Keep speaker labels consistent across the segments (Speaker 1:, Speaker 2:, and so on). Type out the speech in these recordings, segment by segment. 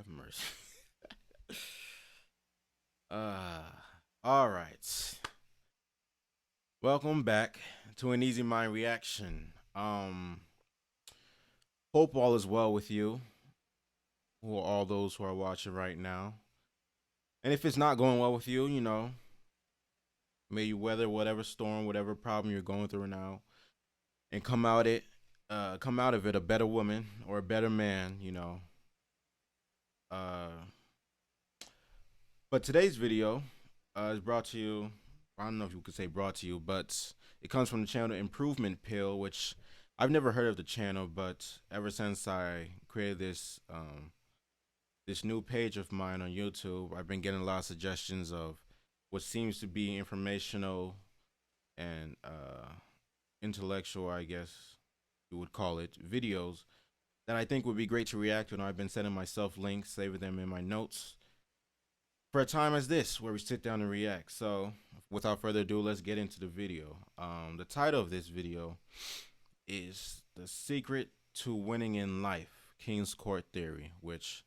Speaker 1: have mercy. uh, all right. Welcome back to an Easy Mind reaction. Hope all is well with you, who are all those who are watching right now. And if it's not going well with you, may you weather whatever storm, whatever problem you're going through now, and come out of it a better woman or a better man. Uh, but today's video is brought to you. I don't know if you could say brought to you, but it comes from the channel Improvement Pill, which I've never heard of the channel, but ever since I created this new page of mine on YouTube, I've been getting a lot of suggestions of what seems to be informational and intellectual, I guess you would call it, videos that I think would be great to react to. And I've been sending myself links, saving them in my notes for a time as this, where we sit down and react. So, without further ado, let's get into the video. The title of this video is "The Secret to Winning in Life: King's Court Theory," which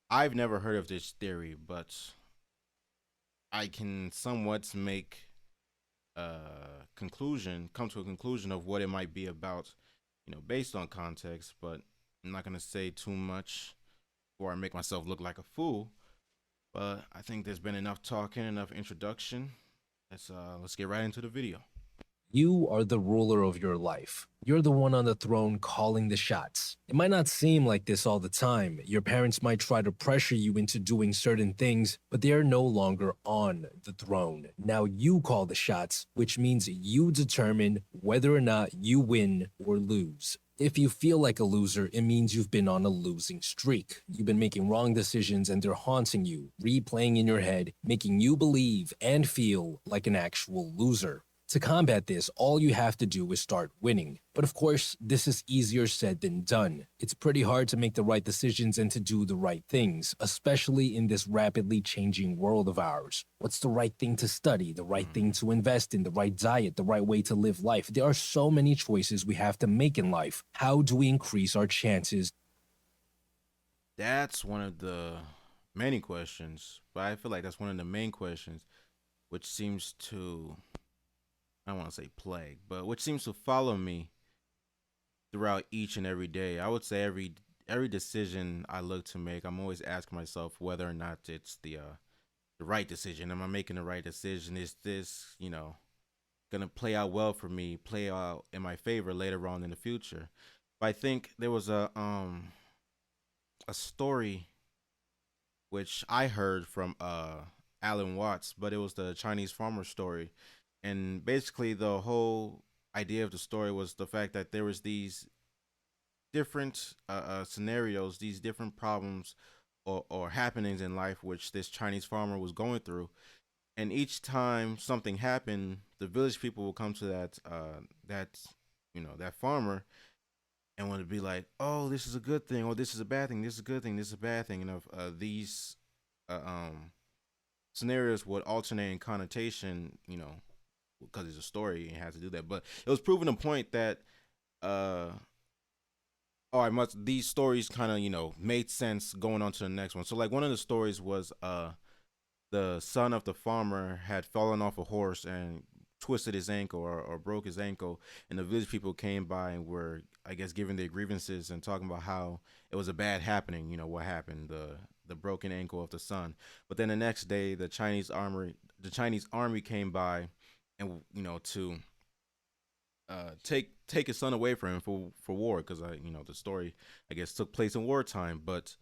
Speaker 1: I've never heard of this theory, but I can somewhat make come to a conclusion of what it might be about, based on context. But I'm not gonna say too much before I make myself look like a fool. But I think there's been enough talking, enough introduction. Let's get right into the video.
Speaker 2: You are the ruler of your life. You're the one on the throne calling the shots. It might not seem like this all the time. Your parents might try to pressure you into doing certain things, but they are no longer on the throne. Now you call the shots, which means you determine whether or not you win or lose. If you feel like a loser, it means you've been on a losing streak. You've been making wrong decisions and they're haunting you, replaying in your head, making you believe and feel like an actual loser. To combat this, all you have to do is start winning. But of course, this is easier said than done. It's pretty hard to make the right decisions and to do the right things, especially in this rapidly changing world of ours. What's the right thing to study, the right thing to invest in, the right diet, the right way to live life? There are so many choices we have to make in life. How do we increase our chances?
Speaker 1: That's one of the many questions, but I feel like that's one of the main questions, which seems to, I don't want to say plague, but which seems to follow me throughout each and every day. I would say every decision I look to make, I'm always asking myself whether or not it's the right decision. Am I making the right decision? Is this, gonna play out well for me, play out in my favor later on in the future? But I think there was a story which I heard from Alan Watts, but it was the Chinese farmer story. And basically the whole idea of the story was the fact that there was these different scenarios, these different problems or happenings in life which this Chinese farmer was going through. And each time something happened, the village people will come to that farmer and would be like, "Oh, this is a good thing. Oh, this is a bad thing. This is a good thing. This is a bad thing." And of these uh, um, scenarios would alternate in connotation, because it's a story and it has to do that. But it was proving a point that uh, oh, I must. These stories kind of made sense going on to the next one. So like one of the stories was the son of the farmer had fallen off a horse and twisted his ankle or broke his ankle, and the village people came by and were, I guess, giving their grievances and talking about how it was a bad happening. What happened, the broken ankle of the son. But then the next day, the Chinese army came by, and to take his son away from him for war, because the story, I guess, took place in wartime. But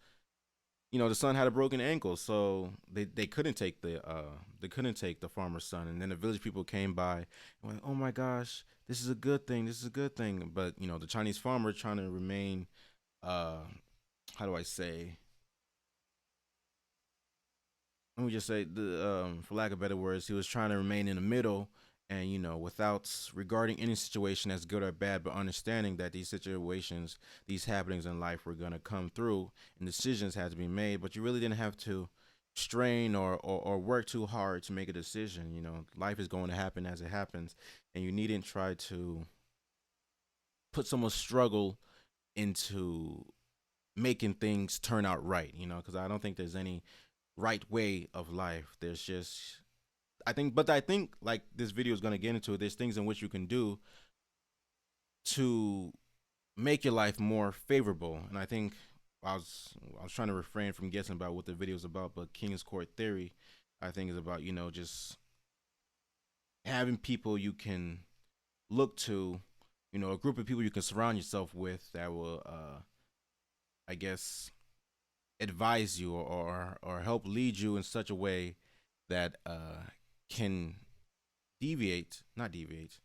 Speaker 1: the son had a broken ankle, so they couldn't take the farmer's son. And then the village people came by and went, "Oh my gosh, this is a good thing. This is a good thing." But the Chinese farmer, trying to remain, uh, how do I say? Let me just say, for lack of better words, he was trying to remain in the middle, and without regarding any situation as good or bad, but understanding that these situations, these happenings in life were gonna come through, and decisions had to be made. But you really didn't have to strain or work too hard to make a decision. Life is going to happen as it happens, and you needn't try to put so much struggle into making things turn out right, you know, because I don't think there's any right way of life. There's just, I think like this video is going to get into it, there's things in which you can do to make your life more favorable. And I think I was trying to refrain from guessing about what the video is about, but King's Court theory, I think, is about, you know, just having people you can look to, you know, a group of people you can surround yourself with that will, I guess, advise you or help lead you in such a way that can not deviate.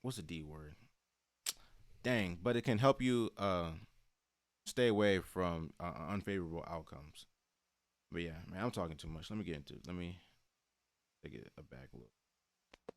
Speaker 1: What's the D word? Dang, but it can help you stay away from unfavorable outcomes. But yeah, man, I'm talking too much. Let me get into it. Let me take it back a little.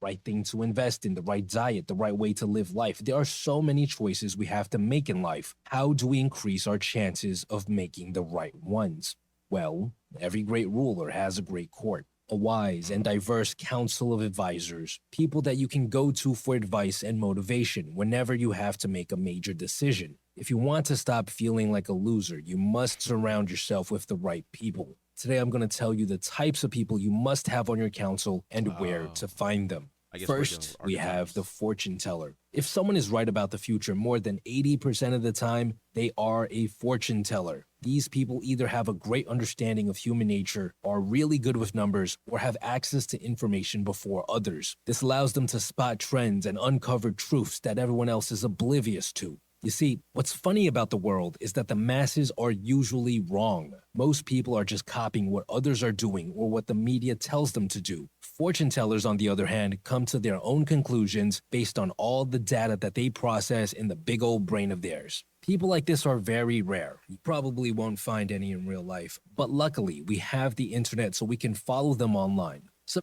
Speaker 2: Right thing to invest in, the right diet, the right way to live life. There are so many choices we have to make in life. How do we increase our chances of making the right ones? Well, every great ruler has a great court, a wise and diverse council of advisors, people that you can go to for advice and motivation whenever you have to make a major decision. If you want to stop feeling like a loser, you must surround yourself with the right people. Today, I'm going to tell you the types of people you must have on your council and where
Speaker 1: Oh,
Speaker 2: to find them.
Speaker 1: I guess we're dealing
Speaker 2: First,
Speaker 1: with
Speaker 2: we have the
Speaker 1: archetypes.
Speaker 2: fortune teller. If someone is right about the future more than 80% of the time, they are a fortune teller. These people either have a great understanding of human nature, are really good with numbers, or have access to information before others. This allows them to spot trends and uncover truths that everyone else is oblivious to. You see, what's funny about the world is that the masses are usually wrong. Most people are just copying what others are doing or what the media tells them to do. Fortune tellers, on the other hand, come to their own conclusions based on all the data that they process in the big old brain of theirs. People like this are very rare. You probably won't find any in real life, but luckily we have the internet so we can follow them online. So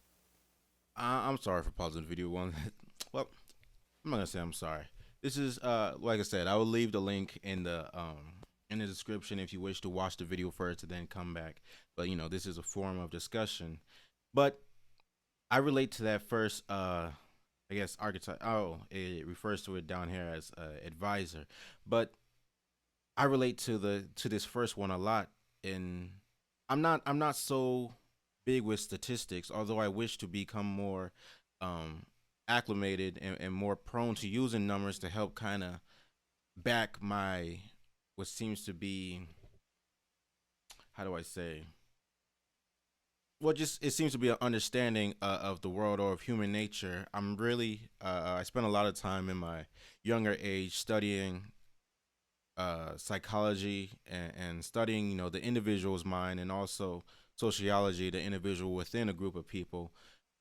Speaker 1: I'm sorry for pausing the video one. Well, I'm not gonna say I'm sorry. This is like I said, I will leave the link in the description if you wish to watch the video first and then come back. But you know, this is a forum of discussion. But I relate to that first I guess archetype. Oh, it refers to it down here as advisor. But I relate to this first one a lot, and I'm not so big with statistics, although I wish to become more um acclimated and more prone to using numbers to help kind of back my what seems to be, how do I say, well, just it seems to be an understanding of the world or of human nature. I'm really I spent a lot of time in my younger age studying psychology and studying, you know, the individual's mind, and also sociology, the individual within a group of people.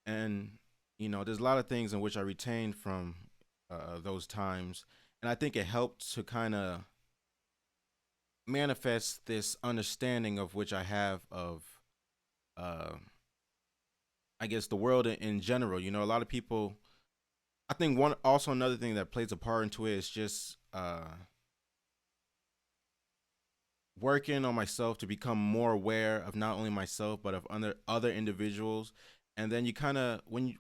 Speaker 1: And you know, there's a lot of things in which I retained from those times, and I think it helped to kind of manifest this understanding of which I have of uh, I guess the world in general. You know, a lot of people. I think one also another thing that plays a part into it is just working on myself to become more aware of not only myself but of other individuals. And then you kind of when you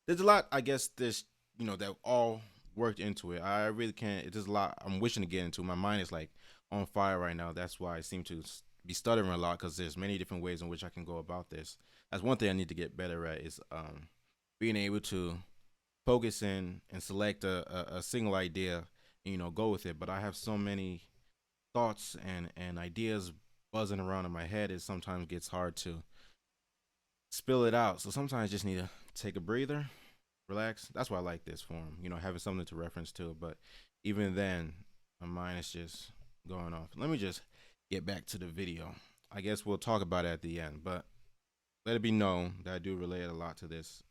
Speaker 1: there's a lot, I guess, there's, you know, that all worked into it. I really can't. There's a lot I'm wishing to get into. My mind is like on fire right now. That's why I seem to be stuttering a lot, because there's many different ways in which I can go about this. That's one thing I need to get better at, is being able to focus in and select a single idea and, you know, go with it. But I have so many thoughts and ideas buzzing around in my head, it sometimes gets hard to spill it out. So sometimes I just need to take a breather, relax. That's why I like this form, you know, having something to reference to. But even then, my mind is just going off. Let me just get back to the video. I guess we'll talk about it at the end, but let it be known that I do relate a lot to this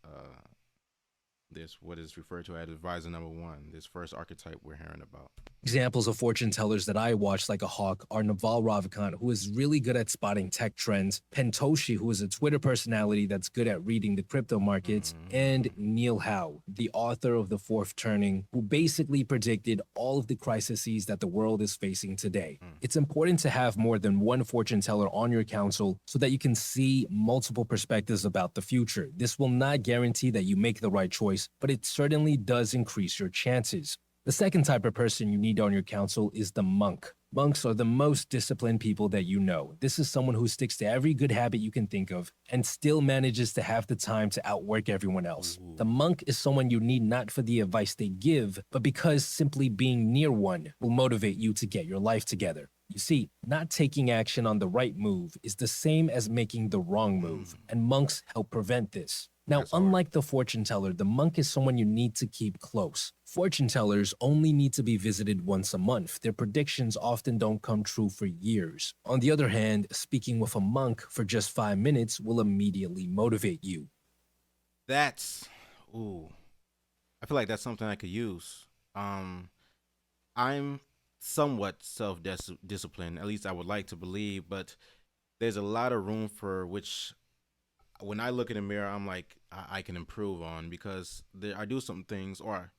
Speaker 1: what is referred to as advisor number one, this first archetype we're hearing about.
Speaker 2: examples of fortune tellers that I watch like a hawk are Naval Ravikant, who is really good at spotting tech trends, Pentoshi, who is a Twitter personality that's good at reading the crypto markets, and
Speaker 1: Mm-hmm.
Speaker 2: Neil Howe, the author of The Fourth Turning, who basically predicted all of the crises that the world is facing today.
Speaker 1: Mm.
Speaker 2: It's important to have more than one fortune teller on your council so that you can see multiple perspectives about the future. This will not guarantee that you make the right choice, but it certainly does increase your chances. The second type of person you need on your council is the monk. Monks are the most disciplined people that you know. This is someone who sticks to every good habit you can think of and still manages to have the time to outwork everyone else.
Speaker 1: Ooh.
Speaker 2: The monk is someone you need not for the advice they give, but because simply being near one will motivate you to get your life together. You see, not taking action on the right move is the same as making the wrong move, and monks help prevent this. Now,
Speaker 1: That's hard.
Speaker 2: unlike the fortune teller, the monk is someone you need to keep close. Fortune tellers only need to be visited once a month. Their predictions often don't come true for years. On the other hand, speaking with a monk for just 5 minutes will immediately motivate you.
Speaker 1: That's ooh. I feel like that's something I could use. Um, I'm somewhat self disciplined. At least I would like to believe, but there's a lot of room for which when I look in the mirror, I'm like I can improve on because I do some things, or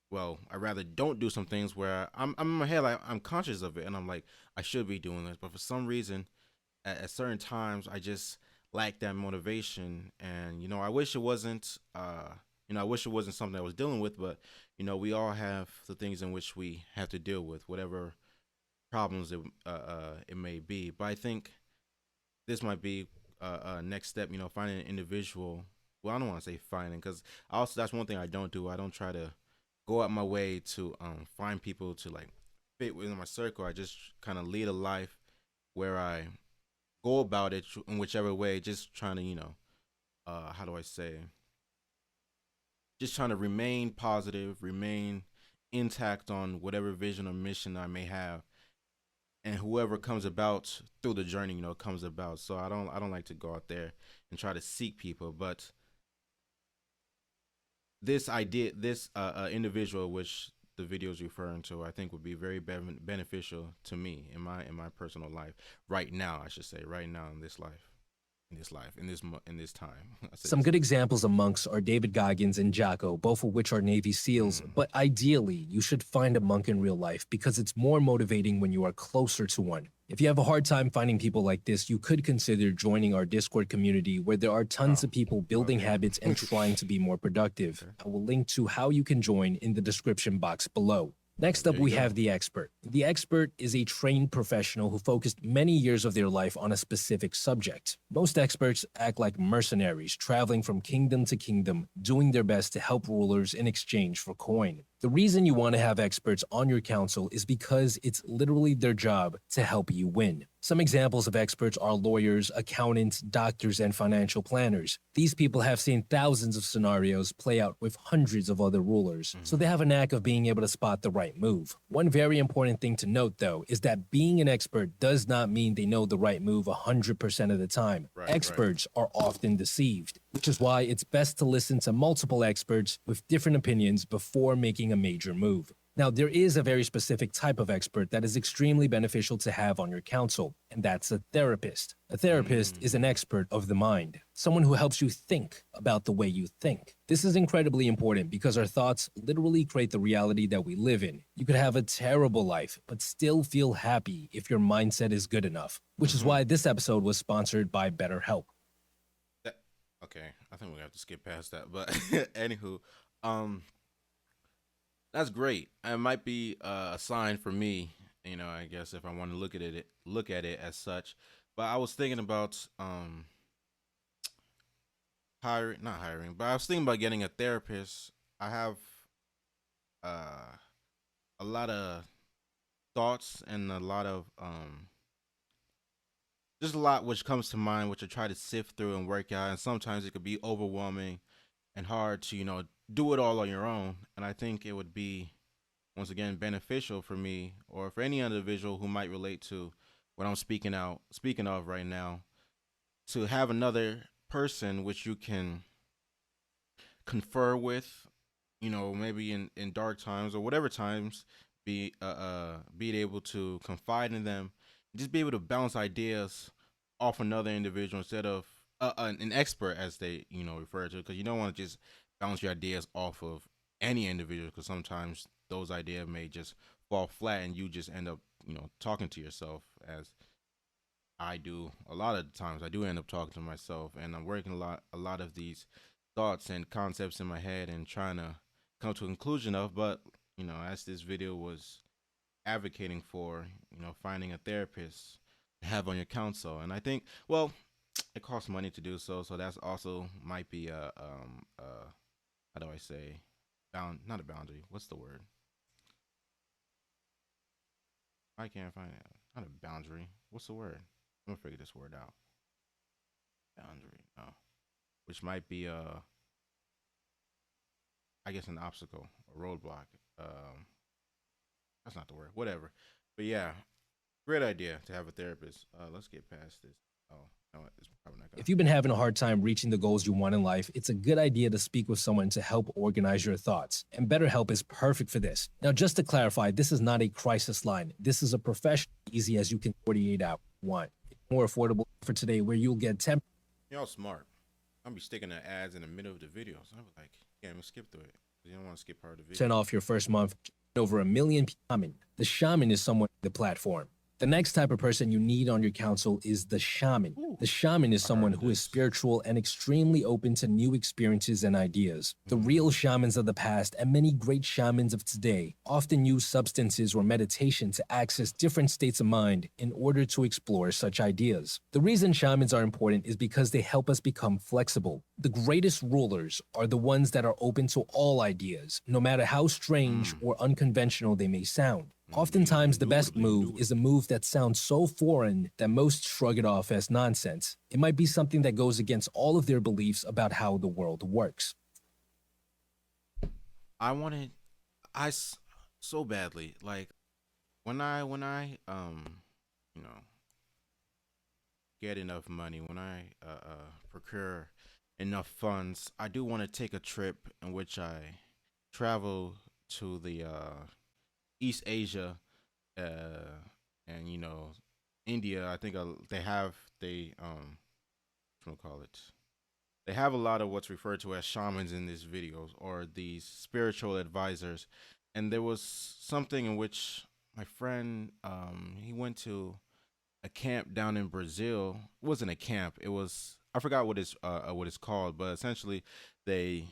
Speaker 1: well, I rather don't do some things where I'm in my head like I'm conscious of it, and I'm like I should be doing this, but for some reason, at certain times, I just lack that motivation, and I wish it wasn't. I wish it wasn't something I was dealing with, but we all have the things in which we have to deal with, whatever problems it may be. But I think this might be next step. Finding an individual. Well, I don't want to say finding because also that's one thing I don't do. I don't try to go out my way to find people to like fit within my circle. I just kind of lead a life where I go about it in whichever way, just trying to how do I say, just trying to remain positive, remain intact on whatever vision or mission I may have, and whoever comes about through the journey, comes about. So I don't like to go out there and try to seek people, but this idea, this individual, which the video is referring to, I think would be very beneficial to me in my personal life right now. I should say right now in this life, in this time. I say
Speaker 2: Some
Speaker 1: this
Speaker 2: good
Speaker 1: life.
Speaker 2: examples of monks are David Goggins and Jocko, both of which are Navy SEALs,
Speaker 1: Mm,
Speaker 2: but ideally, you should find a monk in real life because it's more motivating when you are closer to one. If you have a hard time finding people like this, you could consider joining our Discord community where there are tons
Speaker 1: oh,
Speaker 2: of people building
Speaker 1: okay.
Speaker 2: habits and trying to be more productive.
Speaker 1: Okay.
Speaker 2: I will link to how you can join in the description box below. Next up,
Speaker 1: There you
Speaker 2: we
Speaker 1: go.
Speaker 2: have the expert. The expert is a trained professional who focused many years of their life on a specific subject. Most experts act like mercenaries, traveling from kingdom to kingdom, doing their best to help rulers in exchange for coin. The reason you want to have experts on your council is because it's literally their job to help you win. Some examples of experts are lawyers, accountants, doctors, and financial planners. These people have seen thousands of scenarios play out with hundreds of other rulers, so
Speaker 1: Hmm.
Speaker 2: they have a knack of being able to spot the right move. One very important thing to note, though, is that being an expert does not mean they know the right move 100% of the time.
Speaker 1: Right. Right.
Speaker 2: Experts are often deceived, which is why it's best to listen to multiple experts with different opinions before making a major move. Now, there is a very specific type of expert that is extremely beneficial to have on your council, and that's a therapist. A therapist is an
Speaker 1: Mm.
Speaker 2: expert of the mind, someone who helps you think about the way you think. This is incredibly important because our thoughts literally create the reality that we live in. You could have a terrible life, but still feel happy if your mindset is good enough, which is
Speaker 1: Mm-hmm.
Speaker 2: why this episode was sponsored by BetterHelp.
Speaker 1: That, okay, I think we have to skip past that. But anywho, um, that's great. It might be a sign for me. I guess if I want to look at it as such. But I was thinking about hiring, not hiring, but I was thinking about getting a therapist. I have uh a lot of thoughts and a lot of just a lot which comes to mind, which I try to sift through and work out. And sometimes it could be overwhelming and hard to do it all on your own. And I think it would be once again beneficial for me or for any individual who might relate to what I'm speaking of right now, to have another person which you can confer with, maybe in dark times or whatever times, be able to confide in them, just be able to bounce ideas off another individual instead of an expert, as they refer to, because you don't want to just bounce your ideas off of any individual, because sometimes those ideas may just fall flat and you just end up talking to yourself, as I do a lot of the times. I do end up talking to myself, and I'm working a lot of these thoughts and concepts in my head and trying to come to a conclusion of. But as this video was advocating for, finding a therapist to have on your counsel. And I think, well, it costs money to do so, so that's also might be a how do I say, not a boundary. What's the word? I can't find it. Not a boundary. What's the word? I'm gonna figure this word out. Boundary. No. Which might be I guess an obstacle, a roadblock. Um, that's not the word. Whatever. But yeah, great idea to have a therapist. Let's get past this. Oh, no, it's probably not gonna.
Speaker 2: If you've been having a hard time reaching the goals you want in life, it's a good idea to speak with someone to help organize your thoughts. And BetterHelp is perfect for this. Now, just to clarify, this is not a crisis line. This is a professional, easy as you can 48 hours one. More affordable for today, where you'll get 10.
Speaker 1: Y'all smart. I'll be sticking the ads in the middle of the videos. I was like, can't even skip through it. You don't want to skip part of the video.
Speaker 2: 10% off your first month. Over 1 million shaman. The shaman is someone the platform. The next type of person you need on your council is the shaman. The shaman is someone who is spiritual and extremely open to new experiences and ideas. The real shamans of the past and many great shamans of today often use substances or meditation to access different states of mind in order to explore such ideas. The reason shamans are important is because they help us become flexible. The greatest rulers are the ones that are open to all ideas, no matter how strange or unconventional they may sound. Oftentimes, the best move is a move that sounds so foreign that most shrug it off as nonsense. It might be something that goes against all of their beliefs about how the world works.
Speaker 1: I wanted, so badly, like when I you know get enough money, when I procure enough funds, I do want to take a trip in which I travel to the East Asia, and India. I think what do call it? They have a lot of what's referred to as shamans in these videos, or these spiritual advisors. And there was something in which my friend, he went to a camp down in Brazil. It wasn't a camp. It was, I forgot what it's called, but essentially they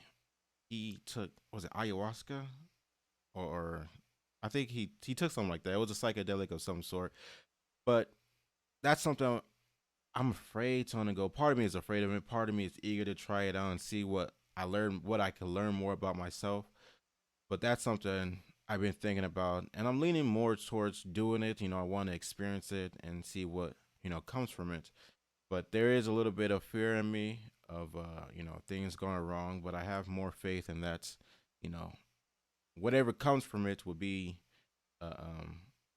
Speaker 1: he took, was it ayahuasca, or I think he took something like that. It was a psychedelic of some sort. But that's something I'm afraid to undergo. Part of me is afraid of it. Part of me is eager to try it out and see what I can learn more about myself. But that's something I've been thinking about, and I'm leaning more towards doing it. I want to experience it and see what comes from it. But there is a little bit of fear in me of things going wrong. But I have more faith in that. You know, whatever comes from it will be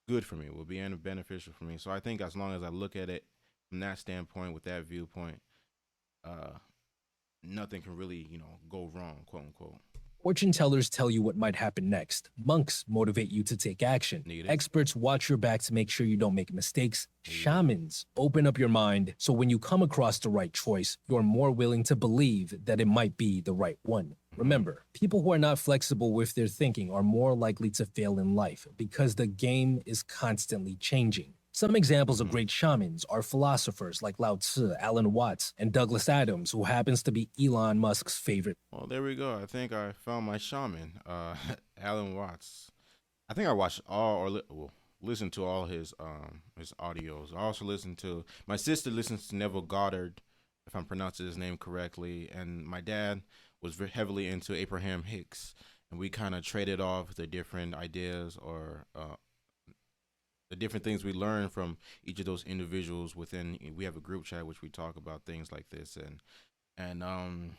Speaker 1: good for me, will be beneficial for me. So I think as long as I look at it from that standpoint, with that viewpoint, uh, nothing can really, go wrong, quote unquote.
Speaker 2: Fortune tellers tell you what might happen next. Monks motivate you to take action. Experts watch your back to make sure you don't make mistakes. Shamans open up your mind so when you come across the right choice, you're more willing to believe that it might be the right one. Remember, people who are not flexible with their thinking are more likely to fail in life because the game is constantly changing. Some examples of great shamans are philosophers like Lao Tzu, Alan Watts, and Douglas Adams, who happens to be Elon Musk's favorite.
Speaker 1: Well, there we go. I think I found my shaman, Alan Watts. I think I watched listened to all his audios. I also listened to, my sister listens to Neville Goddard, if I'm pronouncing his name correctly, and my dad was very heavily into Abraham Hicks, and we kind of traded off the different ideas, or the different things we learn from each of those individuals within. We have a group chat which we talk about things like this, and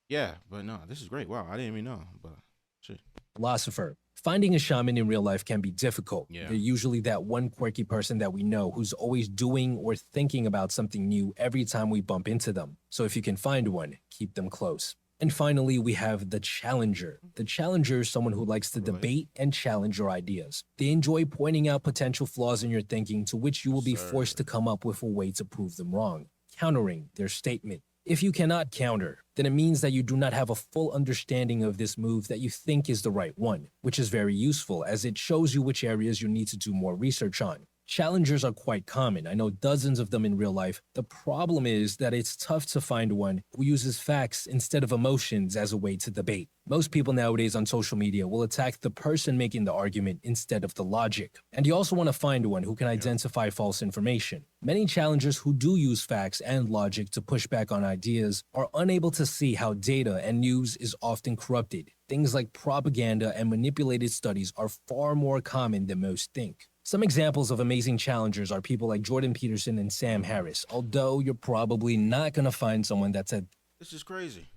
Speaker 1: yeah. But no, this is great. Wow, I didn't even know, but shit.
Speaker 2: Philosopher. Finding a shaman in real life can be difficult.
Speaker 1: Yeah.
Speaker 2: They're usually that one quirky person that we know who's always doing or thinking about something new every time we bump into them. So if you can find one, keep them close. And finally, we have the challenger. The challenger is someone who likes to debate and challenge your ideas. They enjoy pointing out potential flaws in your thinking to which you will be forced to come up with a way to prove them wrong, countering their statement. If you cannot counter, then it means that you do not have a full understanding of this move that you think is the right one, which is very useful as it shows you which areas you need to do more research on. Challengers are quite common. I know dozens of them in real life. The problem is that it's tough to find one who uses facts instead of emotions as a way to debate. Most people nowadays on social media will attack the person making the argument instead of the logic. And you also want to find one who can
Speaker 1: Yep.
Speaker 2: identify false information. Many challengers who do use facts and logic to push back on ideas are unable to see how data and news is often corrupted. Things like propaganda and manipulated studies are far more common than most think. Some examples of amazing challengers are people like Jordan Peterson and Sam
Speaker 1: Hmm.
Speaker 2: Harris, although you're probably not going to find someone that's a
Speaker 1: This is crazy.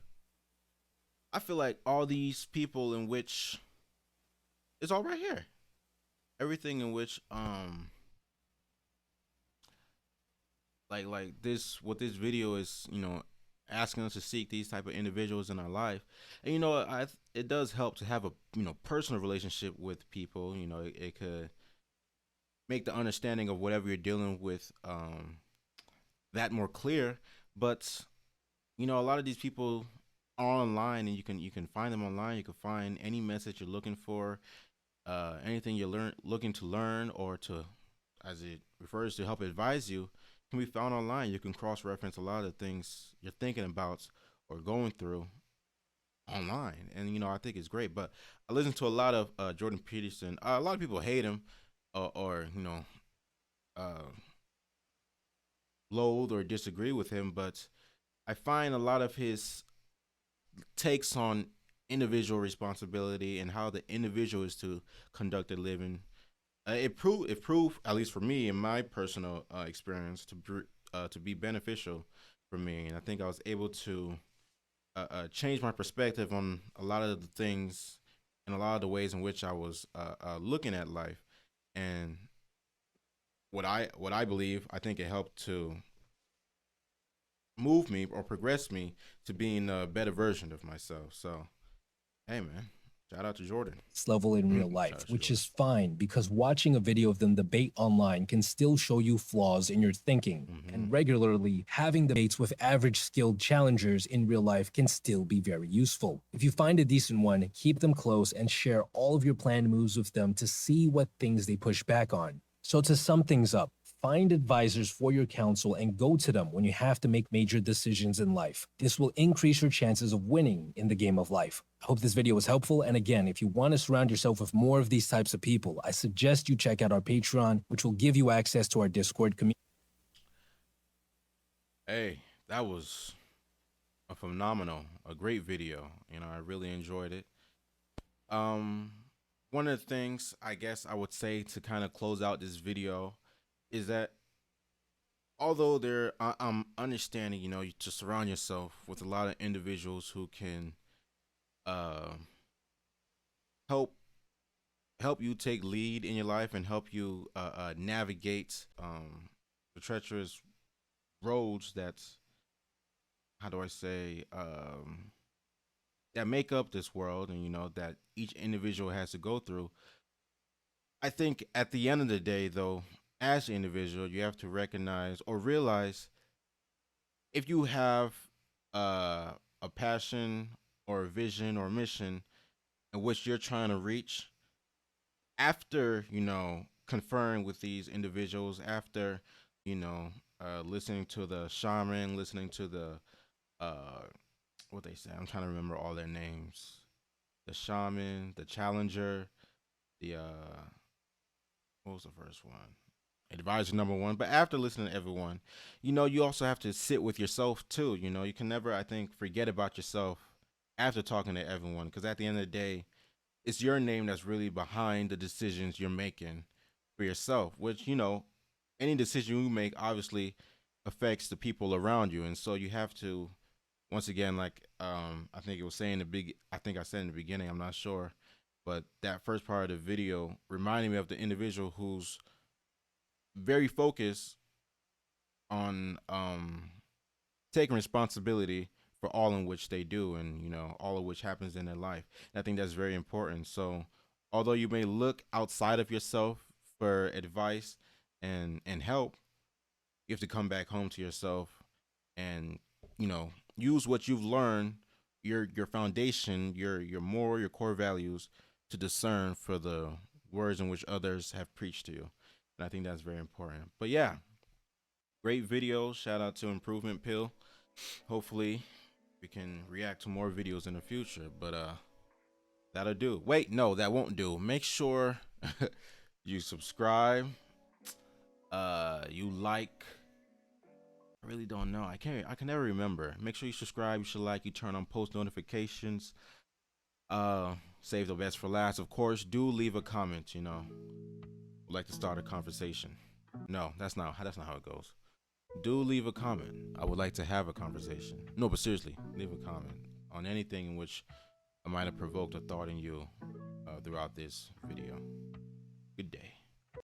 Speaker 1: I feel like all these people in which it's all right here. Everything in which like this what this video is, asking us to seek these type of individuals in our life. And it does help to have a personal relationship with people. It could make the understanding of whatever you're dealing with that more clear. But a lot of these people are online, and you can find them online. You can find any message you're looking for, anything you're looking to learn, or to, as it refers to, help advise you, can be found online. You can cross-reference a lot of the things you're thinking about or going through online, and I think it's great. But I listen to a lot of Jordan Peterson. A lot of people hate him, or uh, loathe or disagree with him, but I find a lot of his takes on individual responsibility and how the individual is to conduct their living. It proved, at least for me in my personal experience, to be beneficial for me, and I think I was able to change my perspective on a lot of the things and a lot of the ways in which I was looking at life. And what I believe, I think it helped to move me or progress me to being a better version of myself. So, hey, man, shout out to Jordan.
Speaker 2: level in real
Speaker 1: Shout
Speaker 2: life,
Speaker 1: out to
Speaker 2: which
Speaker 1: Jordan.
Speaker 2: is fine because watching a video of them debate online can still show you flaws in your thinking.
Speaker 1: Hmm.
Speaker 2: And regularly, having debates with average skilled challengers in real life can still be very useful. If you find a decent one, keep them close and share all of your planned moves with them to see what things they push back on. So, to sum things up, find advisors for your counsel and go to them when you have to make major decisions in life. This will increase your chances of winning in the game of life. I hope this video was helpful. And again, if you want to surround yourself with more of these types of people, I suggest you check out our Patreon, which will give you access to our Discord community.
Speaker 1: Hey, that was a great video. I really enjoyed it. Um, One of the things I guess I would say to kind of close out this video is that although I'm understanding, you to surround yourself with a lot of individuals who can uh, help help you take lead in your life and help you navigate the treacherous roads that, how do I say, that make up this world, and that each individual has to go through. I think at the end of the day, though, as an individual, you have to recognize or realize if you have uh, a passion or a vision or a mission in which you're trying to reach, after conferring with these individuals, after listening to the shaman, listening to the uh, what they say. I'm trying to remember all their names. The shaman, the challenger, the what was the first one? Advisor number one. But after listening to everyone, you also have to sit with yourself too. You can never, I think, forget about yourself after talking to everyone, because at the end of the day, it's your name that's really behind the decisions you're making for yourself. Which any decision you make obviously affects the people around you, and so you have to, once again, like I think it was saying the big. I think I said in the beginning. I'm not sure, but that first part of the video reminded me of the individual who's very focused on taking responsibility for all in which they do, and all of which happens in their life. And I think that's very important. So although you may look outside of yourself for advice and help, you have to come back home to yourself and use what you've learned, your foundation, your moral, your core values, to discern for the words in which others have preached to you. And I think that's very important. But yeah, great video. Shout out to Improvement Pill. Hopefully we can react to more videos in the future. But that'll do. Wait, no, that won't do. Make sure you subscribe. You like. I really don't know. I can never remember. Make sure you subscribe, you should like, you turn on post notifications. Save the best for last. Of course, do leave a comment, you know. Would like to start a conversation. No, that's not how it goes. Do leave a comment. I would like to have a conversation. No, but seriously, leave a comment on anything in which I might have provoked a thought in you throughout this video.